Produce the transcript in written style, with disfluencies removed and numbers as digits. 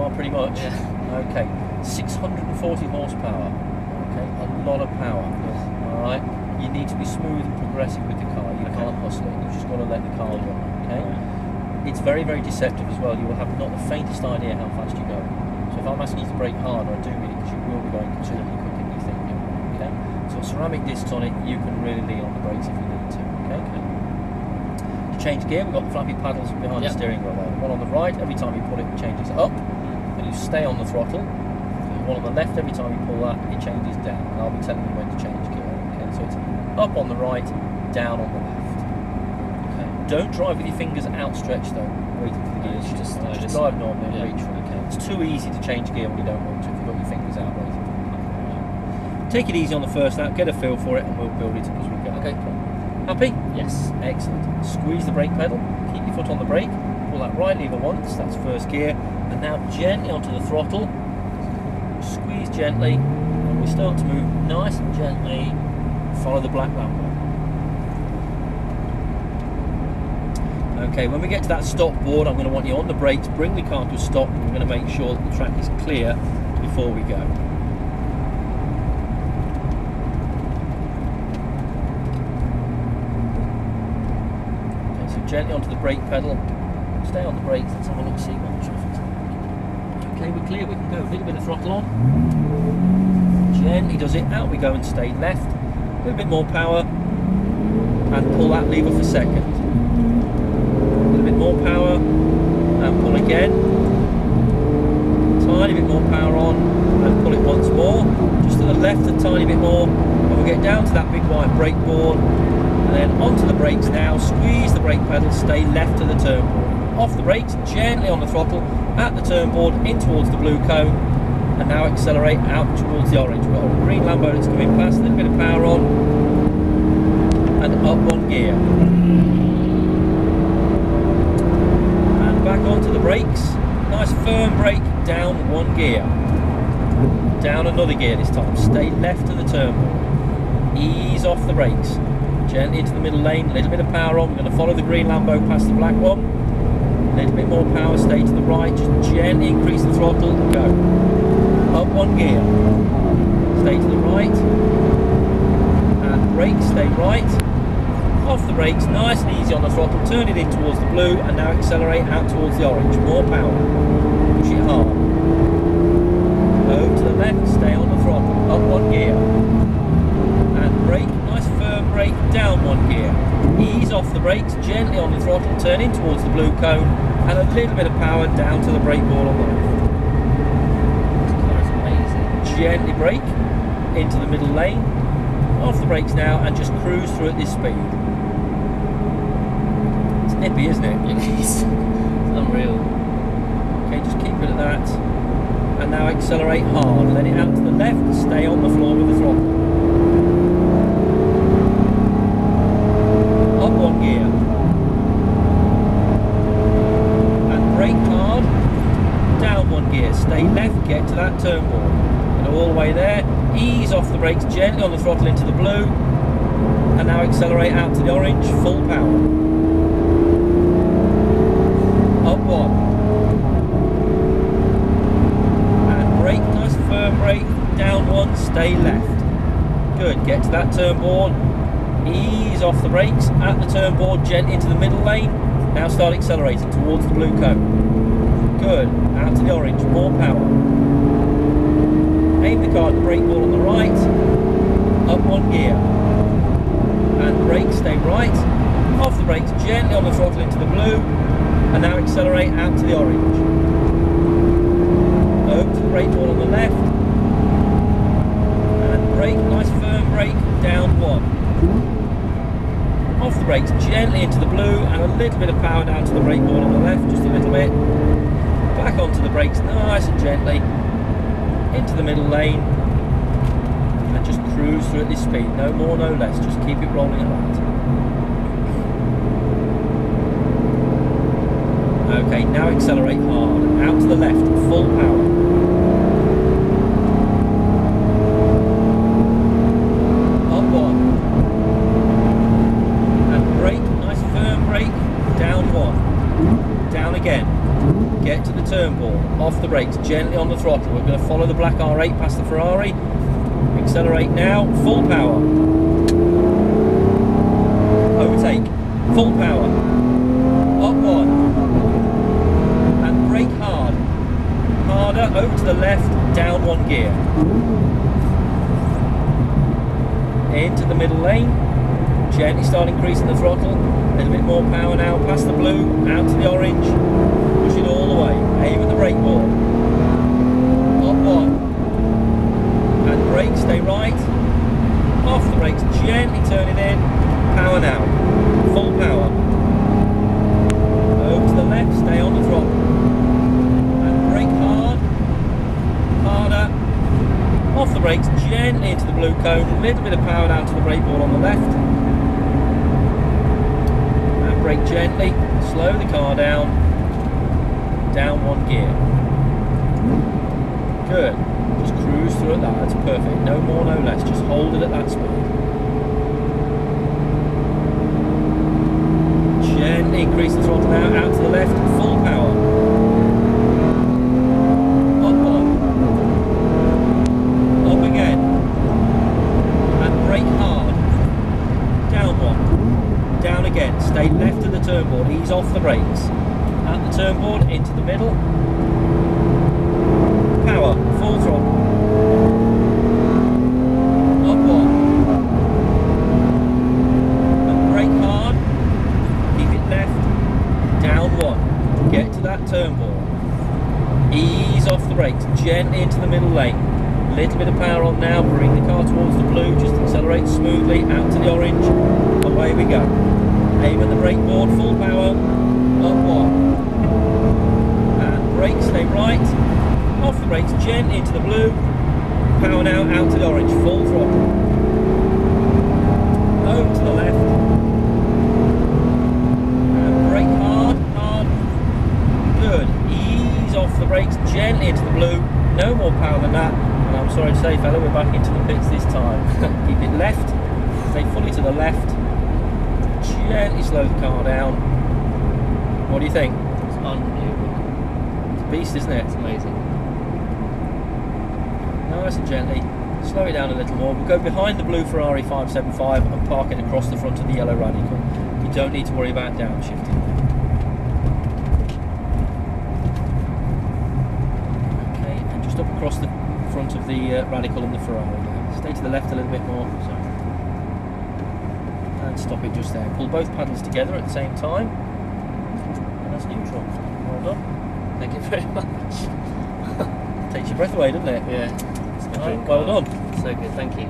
car pretty much. Yeah. Okay, 640 horsepower. Okay, a lot of power. Yes. All right, you need to be smooth and progressive with the car. You can't hustle it. You've just got to let the car run. Okay. Yeah. It's very, very deceptive as well. You will have not the faintest idea how fast you go. So if I'm asking you to brake harder, I do mean it, because you will be going considerably quicker than you think. Okay. So ceramic discs on it, you can really lean on the brakes if you need to. Okay. To change gear, we've got the flappy paddles behind the steering wheel there. One on the right, every time you pull it, it changes up, and you stay on the throttle. One on the left, every time you pull that, it changes down. And I'll be telling you when to change gear. Okay, so it's up on the right, down on the left. Okay. Don't drive with your fingers outstretched though, waiting for the gears. Just drive normally and reach for it. Okay. It's too easy to change gear when you don't want to, if you've got your fingers out waiting. Take it easy on the first lap, get a feel for it, and we'll build it as we go. Okay. Happy? Yes. Excellent. Squeeze the brake pedal, keep your foot on the brake, pull that right lever once, that's first gear, and now gently onto the throttle, squeeze gently, and we start to move nice and gently, follow the black Lambo. Okay, when we get to that stop board, I'm going to want you on the brakes, bring the car to a stop, and we're going to make sure that the track is clear before we go. Gently onto the brake pedal, stay on the brakes, let's have a look, see what the traffic's like. Okay, we're clear, we can go. A little bit of throttle on, gently does it, out we go and stay left, a little bit more power, and pull that lever for second. A little bit more power, and pull again, tiny bit more power on, and pull it once more, just to the left a tiny bit more, and we'll get down to that big white brake board. And then onto the brakes now, squeeze the brake pedal, stay left to the turn board. Off the brakes, gently on the throttle, at the turn board, in towards the blue cone, and now accelerate out towards the orange. We've got a green Lambo that's coming past, a little bit of power on, and up one gear. And back onto the brakes, nice firm brake, down one gear. Down another gear this time, stay left to the turn board. Ease off the brakes. Gently into the middle lane, a little bit of power on, we're going to follow the green Lambo past the black one, a little bit more power, stay to the right, just gently increase the throttle, go, up one gear, stay to the right, and brake, stay right, off the brakes, nice and easy on the throttle, turn it in towards the blue, and now accelerate out towards the orange, more power, push it hard, over to the left, stay on the throttle, up one gear, and brake, nice firm brake, down one gear, ease off the brakes, gently on the throttle, turn in towards the blue cone, and a little bit of power down to the brake ball on the left. That's amazing. Gently brake into the middle lane, off the brakes now, and just cruise through at this speed. It's nippy, isn't it? It is. It's unreal. Okay, just keep it at that, and now accelerate hard, let it out to the left, stay on the floor with the throttle. Up one gear, and brake hard, down one gear, stay left, get to that turn board, and all the way there, ease off the brakes, gently on the throttle into the blue, and now accelerate out to the orange, full power, up one, and brake, nice firm brake, down one, stay left, good, get to that turn board, ease off the brakes, at the turn board, gently into the middle lane, now start accelerating towards the blue cone, good, out to the orange, more power, aim the car at the brake ball on the right, up one gear, and brake, stay right, off the brakes, gently on the throttle into the blue, and now accelerate out to the orange, over to the brake ball on the left, and brake, nice firm brake, down one, off the brakes, gently into the blue, and a little bit of power down to the brake ball on the left, just a little bit, back onto the brakes, nice and gently, into the middle lane, and just cruise through at this speed, no more, no less, just keep it rolling at that. Okay, now accelerate hard, out to the left, full power. Up one. And brake, nice firm brake, down one. Down again. Get to the turn turn ball, off the brakes, gently on the throttle. We're going to follow the black R8 past the Ferrari. Accelerate now, full power. Overtake, full power. Up one. And brake hard. Harder, over to the left, down one gear. Into the middle lane. Gently start increasing the throttle. A little bit more power now, past the blue, out to the orange. Push it all the way. Aim at the brake ball. Up one. And brake, stay right. Off the brakes, gently turn it in. Power now. Full power. Over to the left, stay on the throttle. And brake hard. Harder. Off the brakes, gently into the blue cone. A little bit of power down to the brake ball on the left. And brake gently. Slow the car down. Down one gear. Good. Just cruise through at that. That's perfect. No more, no less. Just hold it at that speed. Gently increase the throttle now. Out to the left. Full power. Up one. Up again. And brake hard. Down one. Down again. Stay left of the turn board. Ease off the brakes. At the turn board, into the middle. Power, full throttle. Up one. And brake hard. Keep it left. Down one. Get to that turn board. Ease off the brakes. Gently into the middle lane. Little bit of power on now. Bring the car towards the blue. Just accelerate smoothly. Out to the orange. Away we go. Aim at the brake board. Full power. Up one. Brake, stay right, off the brakes, gently into the blue, power now, out to the orange, full throttle, over to the left, and brake hard, hard, good, ease off the brakes, gently into the blue, no more power than that, and I'm sorry to say fella, we're back into the pits this time. Keep it left, stay fully to the left, gently slow the car down. What do you think? It's unbelievable. Beast, isn't it? It's amazing. Nice and gently, slow it down a little more. We'll go behind the blue Ferrari 575 and park it across the front of the yellow Radical. You don't need to worry about downshifting. Okay, and just up across the front of the Radical and the Ferrari. Stay to the left a little bit more. Sorry. And stop it just there. Pull both paddles together at the same time. And that's neutral. Well done. Thank you very much. Takes your breath away, doesn't it? Yeah. Well done. So good, thank you.